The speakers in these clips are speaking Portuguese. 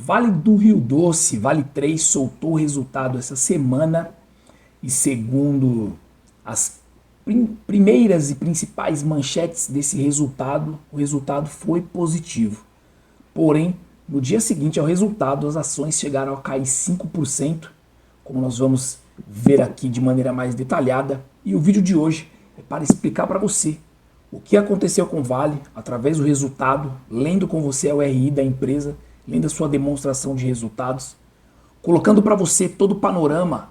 Vale do Rio Doce, Vale 3, soltou o resultado essa semana e segundo as primeiras e principais manchetes desse resultado, o resultado foi positivo. Porém, no dia seguinte ao resultado, as ações chegaram a cair 5%, como nós vamos ver aqui de maneira mais detalhada. E o vídeo de hoje é para explicar para você o que aconteceu com o Vale através do resultado, lendo com você a URI da empresa, lendo a sua demonstração de resultados, colocando para você todo o panorama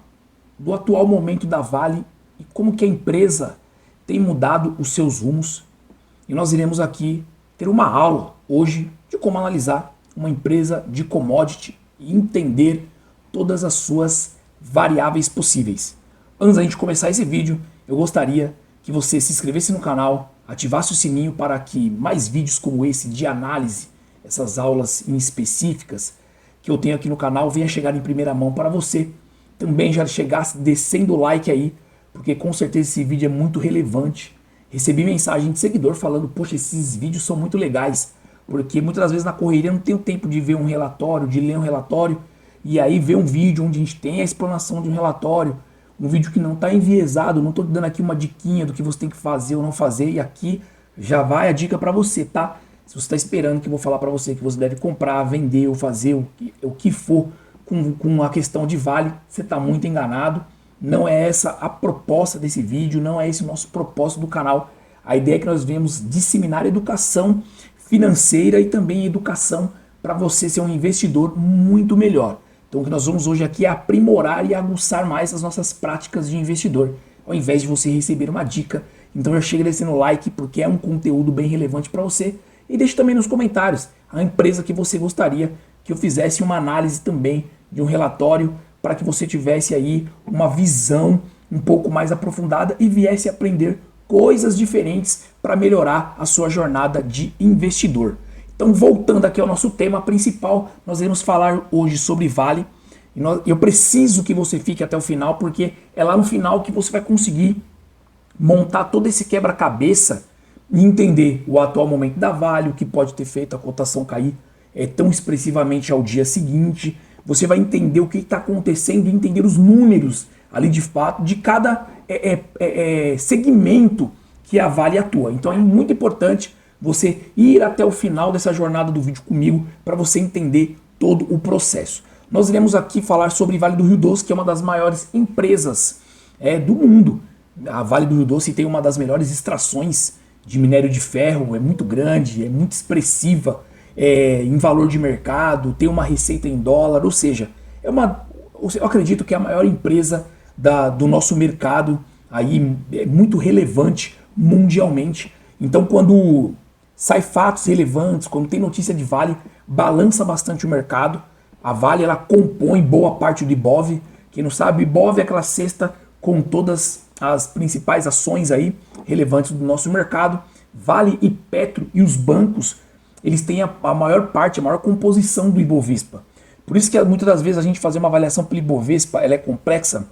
do atual momento da Vale e como que a empresa tem mudado os seus rumos. E nós iremos aqui ter uma aula hoje de como analisar uma empresa de commodity e entender todas as suas variáveis possíveis. Antes da gente começar esse vídeo, eu gostaria que você se inscrevesse no canal, ativasse o sininho para que mais vídeos como esse de análise, essas aulas em específicas que eu tenho aqui no canal, venha chegar em primeira mão para você. Também já chegasse descendo o like aí, porque com certeza esse vídeo é muito relevante. Recebi mensagem de seguidor falando, poxa, esses vídeos são muito legais, porque muitas das vezes na correria eu não tenho tempo de ver um relatório, de ler um relatório, e aí ver um vídeo onde a gente tem a explanação de um relatório, um vídeo que não está enviesado, não estou dando aqui uma diquinha do que você tem que fazer ou não fazer, e aqui já vai a dica para você, tá? Se você está esperando que eu vou falar para você que você deve comprar, vender ou fazer o que for com a questão de Vale, você está muito enganado. Não é essa a proposta desse vídeo, não é esse o nosso propósito do canal. A ideia é que nós venhamos disseminar educação financeira e também educação para você ser um investidor muito melhor. Então o que nós vamos hoje aqui é aprimorar e aguçar mais as nossas práticas de investidor, ao invés de você receber uma dica. Então já chega descendo o like porque é um conteúdo bem relevante para você. E deixe também nos comentários a empresa que você gostaria que eu fizesse uma análise também de um relatório para que você tivesse aí uma visão um pouco mais aprofundada e viesse aprender coisas diferentes para melhorar a sua jornada de investidor. Então, voltando aqui ao nosso tema principal, nós iremos falar hoje sobre Vale. E eu preciso que você fique até o final, porque é lá no final que você vai conseguir montar todo esse quebra-cabeça e entender o atual momento da Vale, o que pode ter feito a cotação cair tão expressivamente ao dia seguinte. Você vai entender o que está acontecendo e entender os números ali de fato de cada segmento que a Vale atua. Então é muito importante você ir até o final dessa jornada do vídeo comigo para você entender todo o processo. Nós iremos aqui falar sobre Vale do Rio Doce, que é uma das maiores empresas do mundo. A Vale do Rio Doce tem uma das melhores extrações de minério de ferro, é muito grande, é muito expressiva em valor de mercado, tem uma receita em dólar, ou seja, eu acredito que é a maior empresa do nosso mercado, aí é muito relevante mundialmente. Então quando sai fatos relevantes, quando tem notícia de Vale, balança bastante o mercado. A Vale ela compõe boa parte do Ibov. Quem não sabe, Ibov é aquela cesta com todas as principais ações aí relevantes do nosso mercado. Vale e Petro e os bancos, eles têm a maior parte, a maior composição do Ibovespa. Por isso que muitas das vezes a gente fazer uma avaliação pelo Ibovespa, ela é complexa,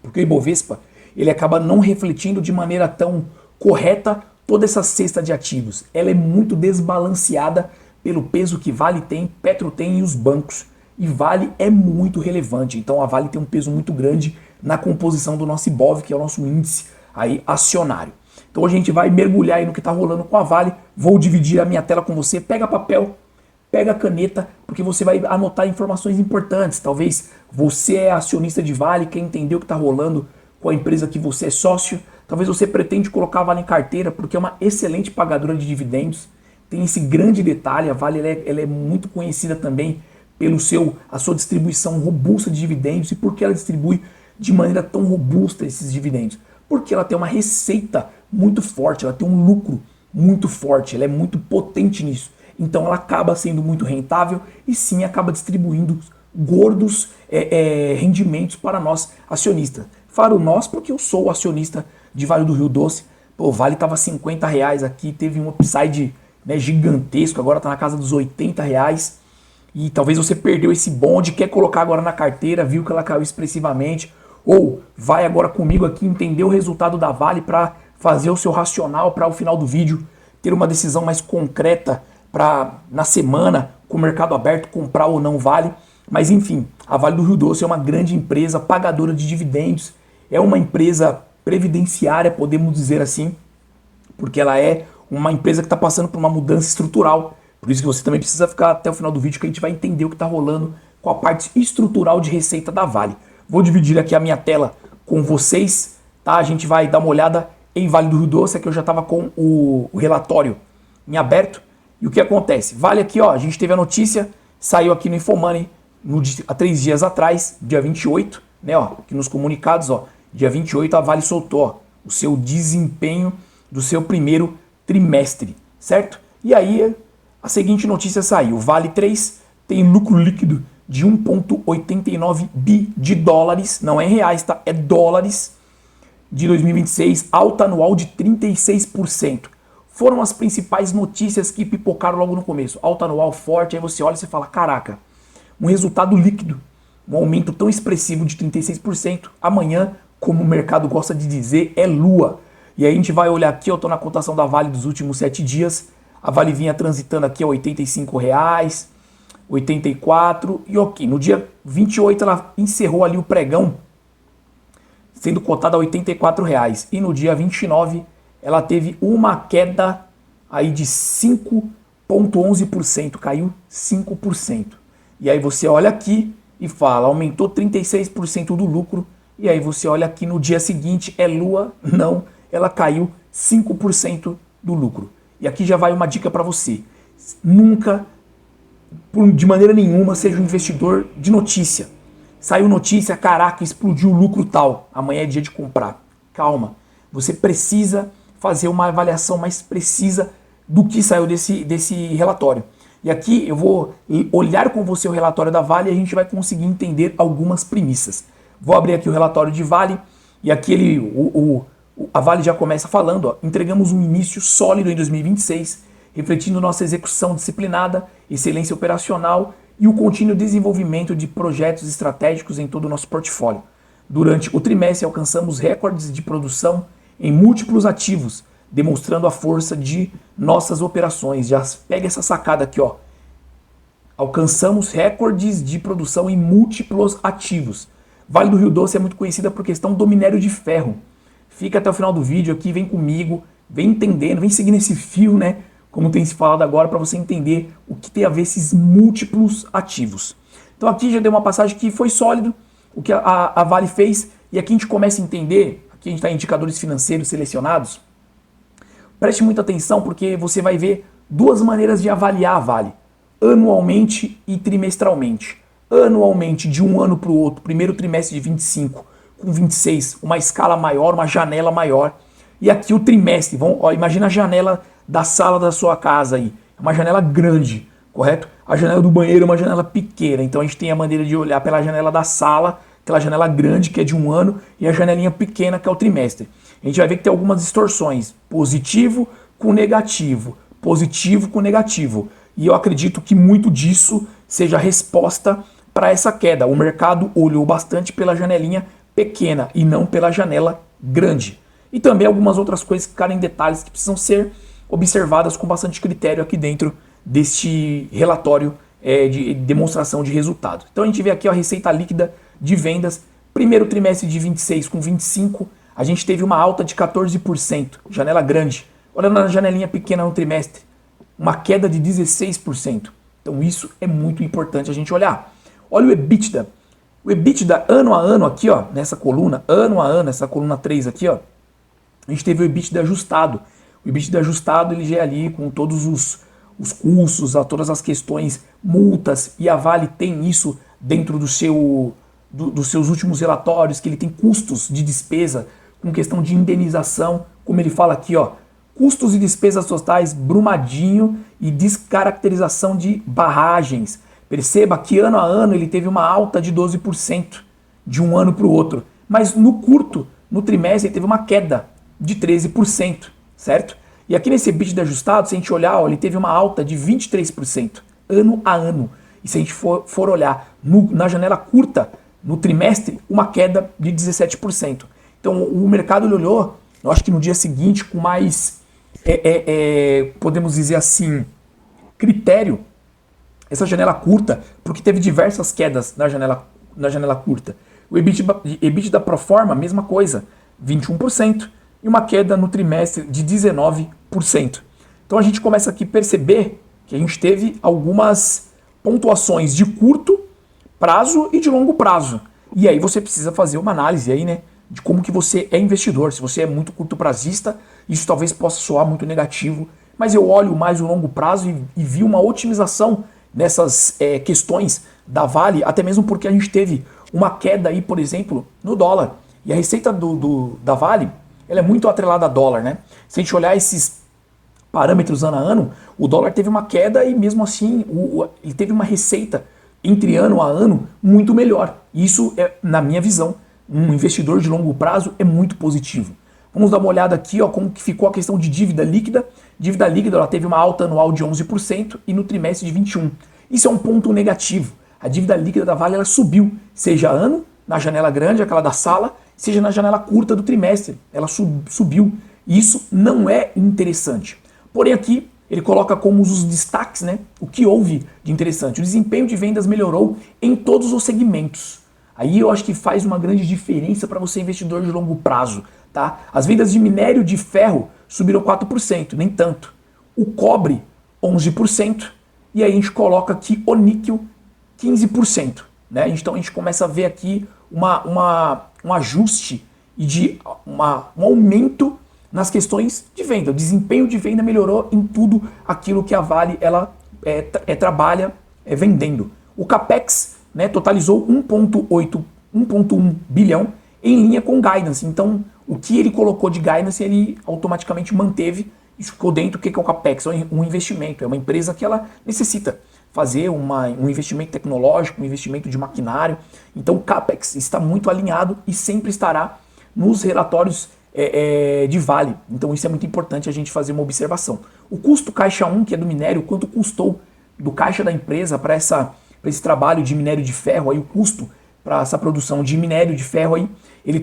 porque o Ibovespa ele acaba não refletindo de maneira tão correta toda essa cesta de ativos. Ela é muito desbalanceada pelo peso que Vale tem, Petro tem e os bancos. E Vale é muito relevante, então a Vale tem um peso muito grande na composição do nosso Ibov, que é o nosso índice aí acionário. Então a gente vai mergulhar aí no que está rolando com a Vale. Vou dividir a minha tela com você. Pega papel, pega caneta, porque você vai anotar informações importantes. Talvez você é acionista de Vale, quer entender o que está rolando com a empresa que você é sócio. Talvez você pretende colocar a Vale em carteira, porque é uma excelente pagadora de dividendos. Tem esse grande detalhe, a Vale ela é muito conhecida também pelo a sua distribuição robusta de dividendos. E por que ela distribui de maneira tão robusta esses dividendos? Porque ela tem uma receita muito forte, ela tem um lucro muito forte, ela é muito potente nisso. Então ela acaba sendo muito rentável e sim acaba distribuindo gordos rendimentos para nós acionistas. Falo nós porque eu sou acionista de Vale do Rio Doce. Pô, o Vale estava R$50 aqui, teve um upside gigantesco, agora está na casa dos R$80. E talvez você perdeu esse bonde, quer colocar agora na carteira, viu que ela caiu expressivamente. Ou vai agora comigo aqui entender o resultado da Vale para fazer o seu racional para o final do vídeo ter uma decisão mais concreta para na semana com o mercado aberto, comprar ou não Vale. Mas enfim, a Vale do Rio Doce é uma grande empresa pagadora de dividendos, é uma empresa previdenciária, podemos dizer assim, porque ela é uma empresa que está passando por uma mudança estrutural. Por isso que você também precisa ficar até o final do vídeo, que a gente vai entender o que está rolando com a parte estrutural de receita da Vale. Vou dividir aqui a minha tela com vocês, tá? A gente vai dar uma olhada em Vale do Rio Doce. Aqui eu já estava com o relatório em aberto. E o que acontece? Vale aqui, ó, a gente teve a notícia, saiu aqui no Infomoney há 3 dias atrás, dia 28, né, ó, aqui nos comunicados, ó, dia 28 a Vale soltou, ó, o seu desempenho do seu primeiro trimestre, certo? E aí a seguinte notícia saiu: Vale 3 tem lucro líquido de 1,89 bi de dólares, não é em reais, tá? É dólares, de 2026, alta anual de 36%. Foram as principais notícias que pipocaram logo no começo. Alta anual forte, aí você olha e você fala, caraca, um resultado líquido, um aumento tão expressivo de 36%. Amanhã, como o mercado gosta de dizer, é lua. E aí a gente vai olhar aqui, eu estou na cotação da Vale dos últimos 7 dias. A Vale vinha transitando aqui a R$ 85,00, 84, e ok, no dia 28 ela encerrou ali o pregão, sendo cotada a R$ 84,00. E no dia 29 ela teve uma queda aí de 5,11%, caiu 5%. E aí você olha aqui e fala, aumentou 36% do lucro. E aí você olha aqui no dia seguinte, é lua? Não, ela caiu 5% do lucro. E aqui já vai uma dica para você. Nunca, de maneira nenhuma, seja um investidor de notícia. Saiu notícia, caraca, explodiu o lucro tal, amanhã é dia de comprar. Calma, você precisa fazer uma avaliação mais precisa do que saiu desse relatório. E aqui eu vou olhar com você o relatório da Vale e a gente vai conseguir entender algumas premissas. Vou abrir aqui o relatório de Vale e aqui a Vale já começa falando, ó, entregamos um início sólido em 2026, refletindo nossa execução disciplinada, excelência operacional e o contínuo desenvolvimento de projetos estratégicos em todo o nosso portfólio. Durante o trimestre alcançamos recordes de produção em múltiplos ativos, demonstrando a força de nossas operações. Já pega essa sacada aqui, ó. Alcançamos recordes de produção em múltiplos ativos. Vale do Rio Doce é muito conhecida por questão do minério de ferro. Fica até o final do vídeo aqui, vem comigo, vem entendendo, vem seguindo esse fio, né? Como tem se falado agora, para você entender o que tem a ver esses múltiplos ativos. Então aqui já deu uma passagem que foi sólido, o que a Vale fez, e aqui a gente começa a entender, aqui a gente está em indicadores financeiros selecionados. Preste muita atenção porque você vai ver duas maneiras de avaliar a Vale, anualmente e trimestralmente. Anualmente, de um ano para o outro, primeiro trimestre de 25 com 26, uma escala maior, uma janela maior. E aqui o trimestre, imagina a janela da sala da sua casa aí, uma janela grande, correto? A janela do banheiro é uma janela pequena, então a gente tem a maneira de olhar pela janela da sala, aquela janela grande que é de um ano, e a janelinha pequena que é o trimestre. A gente vai ver que tem algumas distorções, positivo com negativo, positivo com negativo. E eu acredito que muito disso seja a resposta para essa queda. O mercado olhou bastante pela janelinha pequena e não pela janela grande. E também algumas outras coisas que ficaram em detalhes que precisam ser observadas com bastante critério aqui dentro deste relatório de demonstração de resultado. Então a gente vê aqui a receita líquida de vendas, primeiro trimestre de 26 com 25, a gente teve uma alta de 14%, janela grande. Olha na janelinha pequena no trimestre, uma queda de 16%. Então isso é muito importante a gente olhar. Olha o EBITDA. O EBITDA ano a ano aqui, ó, nessa coluna, ano a ano, essa coluna 3 aqui, ó, a gente teve o EBITDA ajustado. O EBITDA ajustado, ele já é ali com todos os custos, todas as questões, multas, e a Vale tem isso dentro dos seus últimos relatórios, que ele tem custos de despesa, com questão de indenização, como ele fala aqui, ó, custos e despesas totais, Brumadinho e descaracterização de barragens. Perceba que ano a ano ele teve uma alta de 12%, de um ano para o outro. Mas no curto, no trimestre, ele teve uma queda de 13%, certo? E aqui nesse EBITDA ajustado, se a gente olhar, ó, ele teve uma alta de 23%, ano a ano. E se a gente for olhar na janela curta, no trimestre, uma queda de 17%. Então o mercado ele olhou, eu acho que no dia seguinte, com mais, podemos dizer assim, critério, essa janela curta, porque teve diversas quedas na janela curta. O EBITDA pro forma, mesma coisa, 21%, e uma queda no trimestre de 19%. Então a gente começa aqui a perceber que a gente teve algumas pontuações de curto prazo e de longo prazo. E aí você precisa fazer uma análise aí, né, de como que você é investidor. Se você é muito curto prazista, isso talvez possa soar muito negativo, mas eu olho mais o longo prazo e vi uma otimização nessas questões da Vale, até mesmo porque a gente teve uma queda aí, por exemplo, no dólar. E a receita da Vale, ela é muito atrelada a dólar, né? Se a gente olhar esses parâmetros ano a ano, o dólar teve uma queda e mesmo assim ele teve uma receita entre ano a ano muito melhor. Isso é, na minha visão, um investidor de longo prazo é muito positivo. Vamos dar uma olhada aqui, ó, como que ficou a questão de dívida líquida. Dívida líquida, ela teve uma alta anual de 11% e no trimestre de 21%. Isso é um ponto negativo. A dívida líquida da Vale ela subiu, seja ano, na janela grande, aquela da sala, seja na janela curta do trimestre. Ela subiu. E isso não é interessante. Porém, aqui ele coloca como os destaques, né, o que houve de interessante. O desempenho de vendas melhorou em todos os segmentos. Aí eu acho que faz uma grande diferença para você investidor de longo prazo. Tá? As vendas de minério de ferro subiram 4%, nem tanto. O cobre, 11%. E aí a gente coloca aqui o níquel, 15%. Né? Então a gente começa a ver aqui um ajuste e um aumento nas questões de venda. O desempenho de venda melhorou em tudo aquilo que a Vale ela trabalha vendendo. O Capex, né, totalizou 1,1 bilhão em linha com guidance. Então, o que ele colocou de guidance, ele automaticamente manteve e ficou dentro. O que é o Capex? É um investimento, é uma empresa que ela necessita fazer um investimento tecnológico, um investimento de maquinário. Então, o Capex está muito alinhado e sempre estará nos relatórios de Vale. Então, isso é muito importante a gente fazer uma observação. O custo caixa 1, que é do minério, quanto custou do caixa da empresa para esse trabalho de minério de ferro, aí o custo para essa produção de minério de ferro aí, ele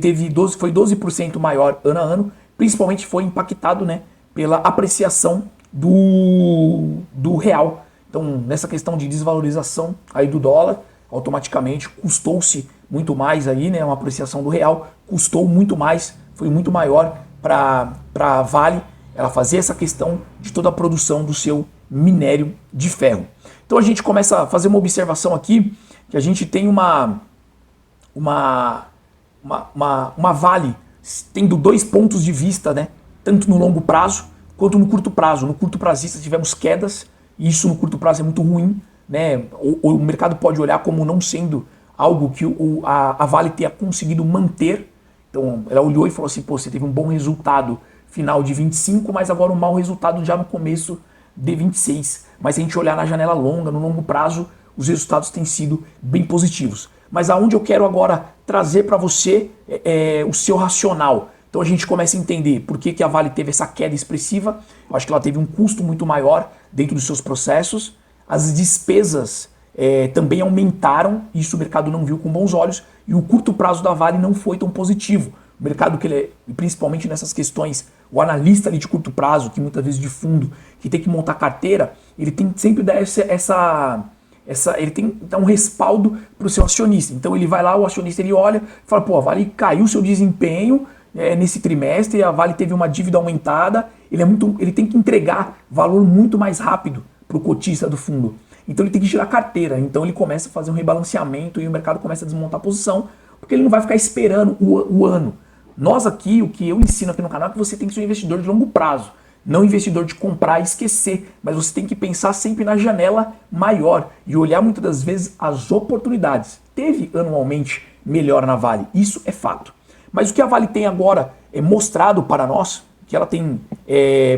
foi 12% maior ano a ano, principalmente foi impactado, né, pela apreciação do real. Então, nessa questão de desvalorização aí do dólar, automaticamente custou-se muito mais aí, né, uma apreciação do real, custou muito mais, foi muito maior para a Vale ela fazer essa questão de toda a produção do seu minério de ferro. Então a gente começa a fazer uma observação aqui, que a gente tem uma Vale tendo dois pontos de vista, né? Tanto no longo prazo quanto no curto prazo. No curto prazista tivemos quedas, e isso no curto prazo é muito ruim, né? O mercado pode olhar como não sendo algo que a Vale tenha conseguido manter. Então ela olhou e falou assim, pô, você teve um bom resultado final de 25, mas agora um mau resultado já no começo de 26. Mas se a gente olhar na janela longa, no longo prazo, os resultados têm sido bem positivos. Mas aonde eu quero agora trazer para você o seu racional. Então a gente começa a entender por que a Vale teve essa queda expressiva. Eu acho que ela teve um custo muito maior dentro dos seus processos. As despesas também aumentaram, isso o mercado não viu com bons olhos, e o curto prazo da Vale não foi tão positivo. O mercado, principalmente nessas questões, o analista ali de curto prazo, que muitas vezes de fundo, que tem que montar carteira, ele tem que sempre dar ele tem que dar um respaldo para o seu acionista. Então ele vai lá, o acionista ele olha e fala, pô, a Vale caiu seu desempenho nesse trimestre, a Vale teve uma dívida aumentada, ele tem que entregar valor muito mais rápido para o cotista do fundo. Então ele tem que girar carteira, então ele começa a fazer um rebalanceamento e o mercado começa a desmontar a posição, porque ele não vai ficar esperando o ano. Nós aqui, o que eu ensino aqui no canal é que você tem que ser um investidor de longo prazo, não investidor de comprar e esquecer, mas você tem que pensar sempre na janela maior e olhar muitas das vezes as oportunidades. Teve anualmente melhor na Vale, isso é fato. Mas o que a Vale tem agora mostrado para nós, o que ela tem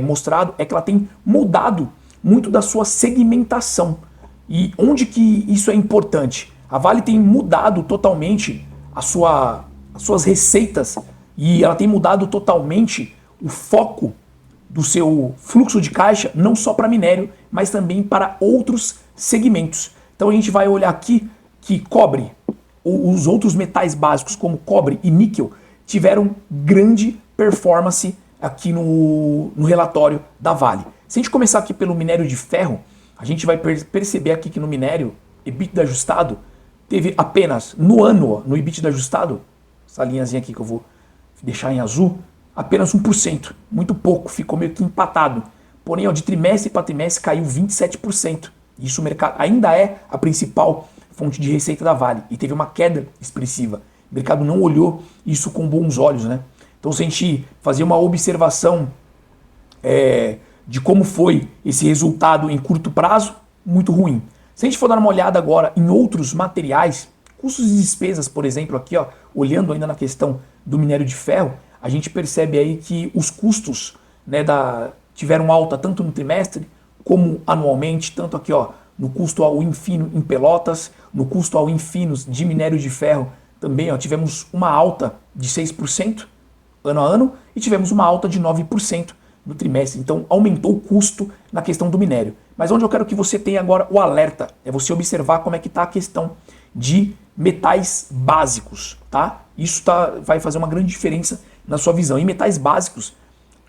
mostrado é que ela tem mudado muito da sua segmentação. E onde que isso é importante? A Vale tem mudado totalmente as suas receitas e ela tem mudado totalmente o foco do seu fluxo de caixa, não só para minério, mas também para outros segmentos. Então a gente vai olhar aqui que cobre, os outros metais básicos como cobre e níquel, tiveram grande performance aqui no relatório da Vale. Se a gente começar aqui pelo minério de ferro, a gente vai perceber aqui que no minério, EBITDA ajustado, teve apenas no ano, no EBITDA ajustado, essa linhazinha aqui que eu vou deixar em azul, apenas 1%, muito pouco, ficou meio que empatado. Porém, ó, de trimestre para trimestre caiu 27%. Isso o mercado ainda é a principal fonte de receita da Vale e teve uma queda expressiva. O mercado não olhou isso com bons olhos, né? Então, se a gente fazer uma observação de como foi esse resultado em curto prazo, muito ruim. Se a gente for dar uma olhada agora em outros materiais, custos e despesas, por exemplo, aqui, ó, olhando ainda na questão do minério de ferro, a gente percebe aí que os custos, né, tiveram alta tanto no trimestre como anualmente, tanto aqui, ó, no custo ao infino em Pelotas, no custo ao infinos de minério de ferro também, ó, tivemos uma alta de 6% ano a ano e tivemos uma alta de 9% no trimestre. Então aumentou o custo na questão do minério. Mas onde eu quero que você tenha agora o alerta é você observar como é que está a questão de metais básicos, tá? Isso vai fazer uma grande diferença na sua visão. Em metais básicos,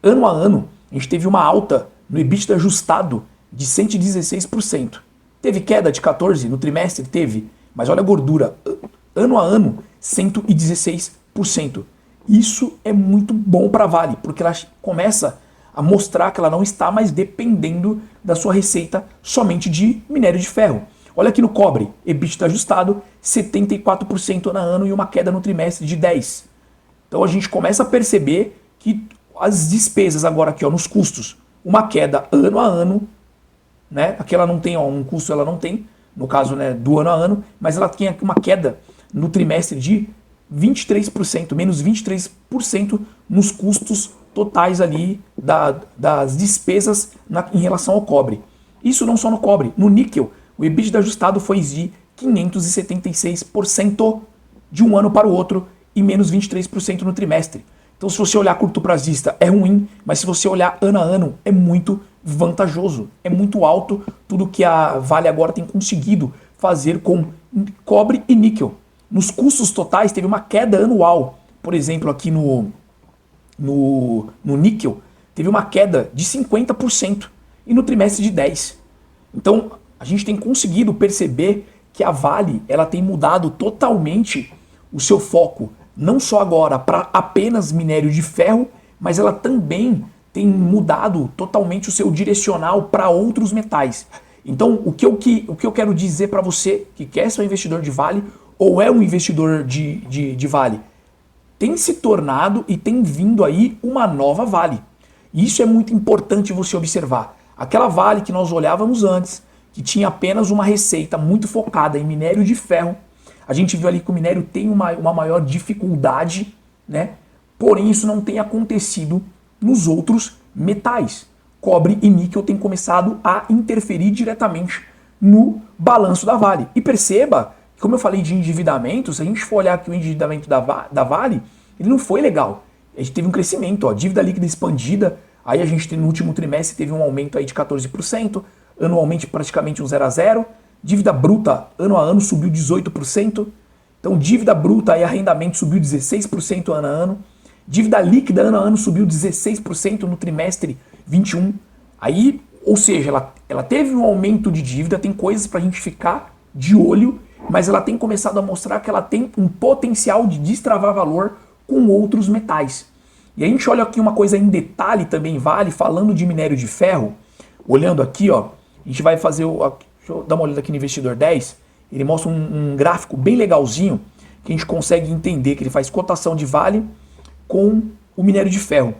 ano a ano, a gente teve uma alta no EBITDA ajustado de 116%. Teve queda de 14% no trimestre? Teve. Mas olha a gordura. Ano a ano, 116%. Isso é muito bom para a Vale, porque ela começa a mostrar que ela não está mais dependendo da sua receita somente de minério de ferro. Olha aqui no cobre, EBITDA ajustado, 74% ano a ano e uma queda no trimestre de 10%. Então a gente começa a perceber que as despesas agora aqui, ó, nos custos, uma queda ano a ano, né? Aqui ela não tem, ó, um custo ela não tem, no caso, né, do ano a ano, mas ela tem aqui uma queda no trimestre de 23%, menos 23% nos custos totais ali das despesas em relação ao cobre. Isso não só no cobre, no níquel, o EBITDA ajustado foi de 576% de um ano para o outro e menos 23% no trimestre. Então, se você olhar curto prazista, é ruim, mas se você olhar ano a ano, é muito vantajoso. É muito alto tudo que a Vale agora tem conseguido fazer com cobre e níquel. Nos custos totais, teve uma queda anual. Por exemplo, aqui no níquel, teve uma queda de 50% e no trimestre de 10%. Então, a gente tem conseguido perceber que a Vale ela tem mudado totalmente o seu foco, não só agora para apenas minério de ferro, mas ela também tem mudado totalmente o seu direcional para outros metais. Então, o que eu quero dizer para você que quer ser um investidor de Vale ou é um investidor de Vale, tem se tornado e tem vindo aí uma nova Vale. E isso é muito importante você observar. Aquela Vale que nós olhávamos antes, que tinha apenas uma receita muito focada em minério de ferro, a gente viu ali que o minério tem uma maior dificuldade, né? Porém, isso não tem acontecido nos outros metais. Cobre e níquel têm começado a interferir diretamente no balanço da Vale. E perceba, como eu falei de endividamento, se a gente for olhar aqui o endividamento da Vale, ele não foi legal. A gente teve um crescimento, ó, dívida líquida expandida, aí a gente no último trimestre teve um aumento aí de 14%, anualmente praticamente um 0 a 0. Dívida bruta ano a ano subiu 18%. Então dívida bruta e arrendamento subiu 16% ano a ano. Dívida líquida ano a ano subiu 16% no trimestre 21. Aí, ou seja, ela teve um aumento de dívida, tem coisas para a gente ficar de olho, mas ela tem começado a mostrar que ela tem um potencial de destravar valor com outros metais. E a gente olha aqui uma coisa em detalhe também, Vale, falando de minério de ferro, olhando aqui, ó, a gente vai fazer deixa eu dar uma olhada aqui no Investidor 10, ele mostra um gráfico bem legalzinho, que a gente consegue entender que ele faz cotação de Vale com o minério de ferro.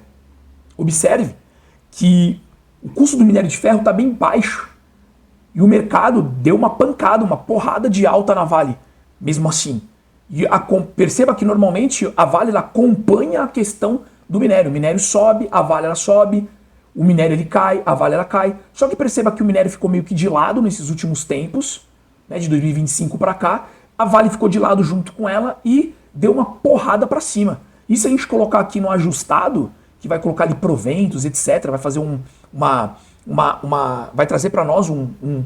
Observe que o custo do minério de ferro está bem baixo e o mercado deu uma pancada, uma porrada de alta na Vale, mesmo assim. E perceba que normalmente a Vale ela acompanha a questão do minério. O minério sobe, a Vale ela sobe, o minério ele cai, a Vale ela cai. Só que perceba que o minério ficou meio que de lado nesses últimos tempos, né, de 2025 para cá. A Vale ficou de lado junto com ela e deu uma porrada para cima. E se a gente colocar aqui no ajustado, que vai colocar ali proventos, etc., vai fazer vai trazer para nós um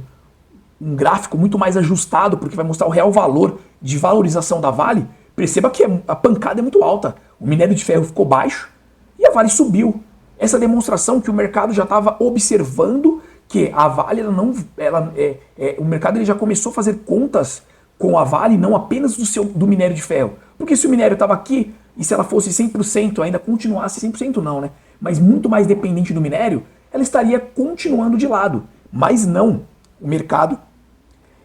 gráfico muito mais ajustado, porque vai mostrar o real valor de valorização da Vale. Perceba que a pancada é muito alta. O minério de ferro ficou baixo e a Vale subiu. Essa demonstração que o mercado já estava observando que a Vale, o mercado ele já começou a fazer contas com a Vale, não apenas do minério de ferro. Porque se o minério estava aqui, e se ela fosse 100%, ainda continuasse 100% não, né? Mas muito mais dependente do minério, ela estaria continuando de lado. Mas não, o mercado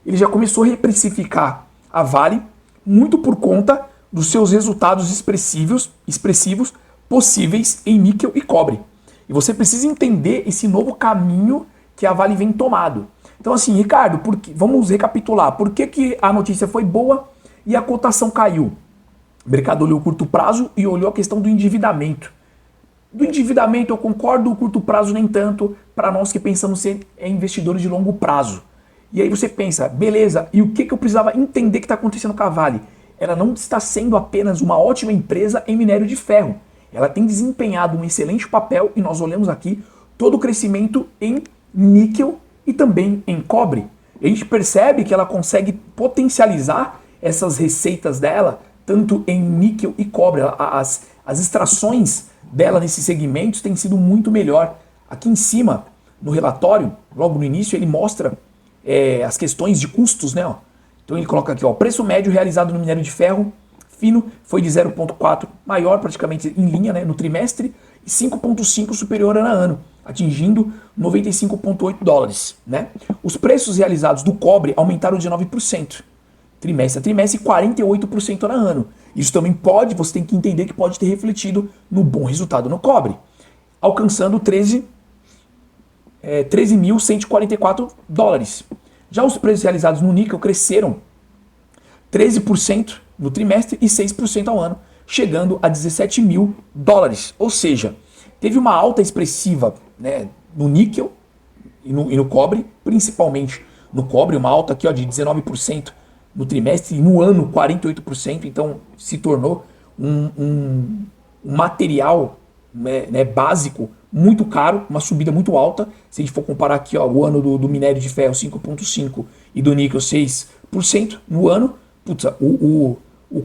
ele já começou a reprecificar a Vale muito por conta dos seus resultados expressivos possíveis em níquel e cobre. E você precisa entender esse novo caminho que a Vale vem tomado. Então assim, Ricardo, vamos recapitular. Por que a notícia foi boa e a cotação caiu? O mercado olhou o curto prazo e olhou a questão do endividamento. Do endividamento eu concordo, o curto prazo nem tanto, para nós que pensamos ser investidores de longo prazo. E aí você pensa, beleza, e o que eu precisava entender que está acontecendo com a Vale? Ela não está sendo apenas uma ótima empresa em minério de ferro. Ela tem desempenhado um excelente papel, e nós olhamos aqui todo o crescimento em níquel e também em cobre. E a gente percebe que ela consegue potencializar essas receitas dela, tanto em níquel e cobre. As extrações dela nesses segmentos têm sido muito melhor. Aqui em cima, no relatório, logo no início, ele mostra as questões de custos, né? Ó. Então ele coloca aqui, ó, o preço médio realizado no minério de ferro fino foi de 0,4 maior, praticamente em linha, né, no trimestre, e 5,5 superior ano a ano, atingindo 95,8 dólares. Né? Os preços realizados do cobre aumentaram de 9%, trimestre a trimestre, e 48% ano a ano. Isso também você tem que entender que pode ter refletido no bom resultado no cobre, alcançando 13.144 dólares. Já os preços realizados no níquel cresceram 13% no trimestre e 6% ao ano, chegando a 17 mil dólares. Ou seja, teve uma alta expressiva, né, no níquel e no cobre, principalmente no cobre, uma alta aqui, ó, de 19% no trimestre e no ano 48%. Então se tornou um material, né, básico muito caro, uma subida muito alta. Se a gente for comparar aqui, ó, o ano do minério de ferro 5,5% e do níquel 6% no ano, putz, o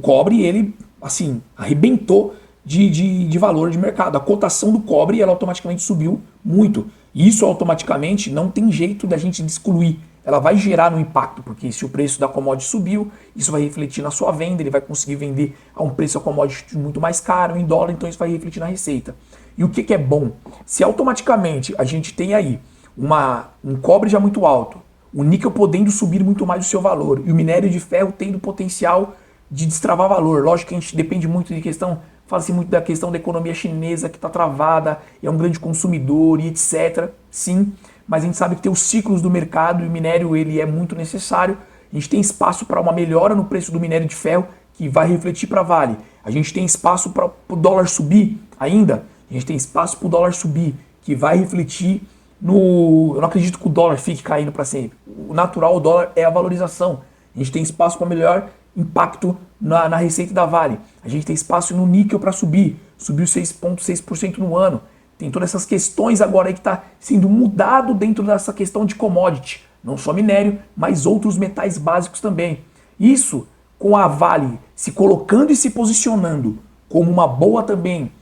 cobre, ele assim, arrebentou de valor de mercado. A cotação do cobre, ela automaticamente subiu muito. E isso automaticamente não tem jeito da gente excluir. Ela vai gerar um impacto, porque se o preço da commodity subiu, isso vai refletir na sua venda, ele vai conseguir vender a um preço da commodity muito mais caro, em dólar, então isso vai refletir na receita. E o que é bom? Se automaticamente a gente tem aí um cobre já muito alto, o níquel podendo subir muito mais o seu valor, e o minério de ferro tendo potencial de destravar valor. Lógico que a gente depende muito de questão, fala-se muito da questão da economia chinesa que está travada, é um grande consumidor e etc. Sim, mas a gente sabe que tem os ciclos do mercado e o minério ele é muito necessário. A gente tem espaço para uma melhora no preço do minério de ferro que vai refletir para a Vale. A gente tem espaço para o dólar subir ainda. A gente tem espaço para o dólar subir que vai refletir no... Eu não acredito que o dólar fique caindo para sempre. O natural, o dólar é a valorização. A gente tem espaço para melhor impacto na receita da Vale. A gente tem espaço no níquel para subir. Subiu 6,6% no ano. Tem todas essas questões agora aí que está sendo mudado dentro dessa questão de commodity. Não só minério, mas outros metais básicos também. Isso com a Vale se colocando e se posicionando como uma boa também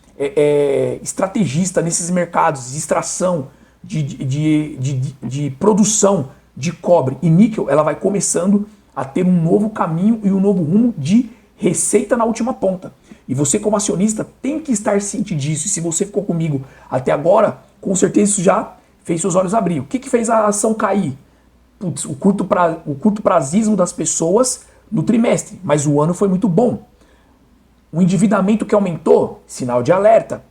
estrategista nesses mercados de extração, de produção de cobre e níquel, ela vai começando a ter um novo caminho e um novo rumo de receita na última ponta. E você, como acionista, tem que estar ciente disso. E se você ficou comigo até agora, com certeza isso já fez seus olhos abrir. O que fez a ação cair? Putz, o curto prazismo das pessoas no trimestre, mas o ano foi muito bom. O endividamento que aumentou, sinal de alerta.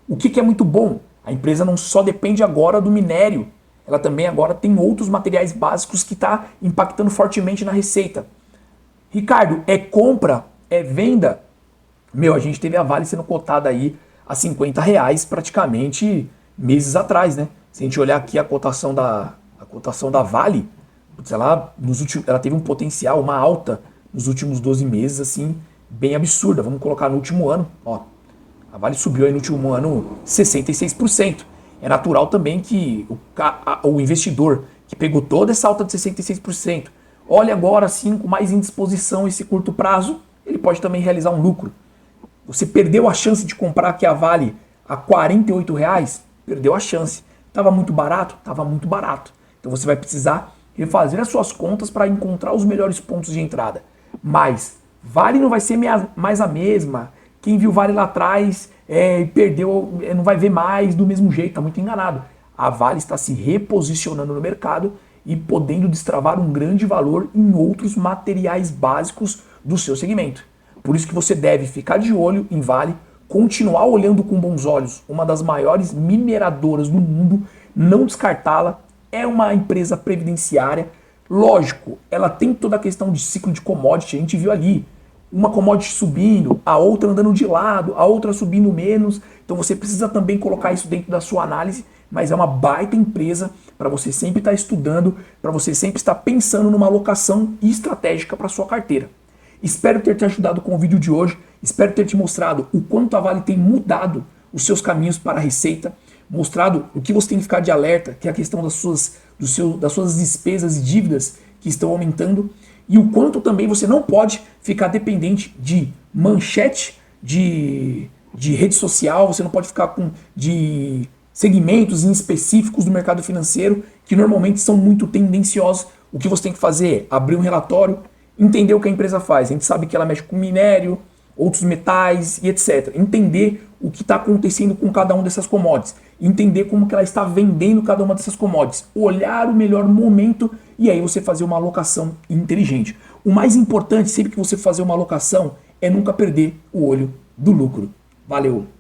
O que é muito bom? A empresa não só depende agora do minério, ela também agora tem outros materiais básicos que está impactando fortemente na receita. Ricardo, é compra? É venda? Meu, a gente teve a Vale sendo cotada aí a R$50 praticamente meses atrás, né? Se a gente olhar aqui a cotação da Vale, ela teve um potencial, uma alta nos últimos 12 meses, assim, bem absurda. Vamos colocar no último ano, ó. A Vale subiu aí no último ano 66%. É natural também que o investidor que pegou toda essa alta de 66%, olha agora assim com mais indisposição esse curto prazo, ele pode também realizar um lucro. Você perdeu a chance de comprar aqui a Vale a R$48? Perdeu a chance. Estava muito barato? Estava muito barato. Então você vai precisar refazer as suas contas para encontrar os melhores pontos de entrada. Mas Vale não vai ser mais a mesma. Quem viu Vale lá atrás perdeu, não vai ver mais do mesmo jeito, está muito enganado. A Vale está se reposicionando no mercado e podendo destravar um grande valor em outros materiais básicos do seu segmento. Por isso que você deve ficar de olho em Vale, continuar olhando com bons olhos uma das maiores mineradoras do mundo, não descartá-la, é uma empresa previdenciária. Lógico, ela tem toda a questão de ciclo de commodity, a gente viu ali, uma commodity subindo, a outra andando de lado, a outra subindo menos, então você precisa também colocar isso dentro da sua análise, mas é uma baita empresa para você sempre estar estudando, para você sempre estar pensando numa alocação estratégica para sua carteira. Espero ter te ajudado com o vídeo de hoje, espero ter te mostrado o quanto a Vale tem mudado os seus caminhos para a receita, mostrado o que você tem que ficar de alerta, que é a questão das suas despesas e dívidas que estão aumentando, e o quanto também você não pode ficar dependente de manchete de rede social, você não pode ficar de segmentos específicos do mercado financeiro que normalmente são muito tendenciosos. O que você tem que fazer é abrir um relatório, entender o que a empresa faz. A gente sabe que ela mexe com minério, outros metais e etc. Entender o que está acontecendo com cada uma dessas commodities. Entender como que ela está vendendo cada uma dessas commodities. Olhar o melhor momento e aí você fazer uma alocação inteligente. O mais importante, sempre que você fazer uma alocação, é nunca perder o olho do lucro. Valeu!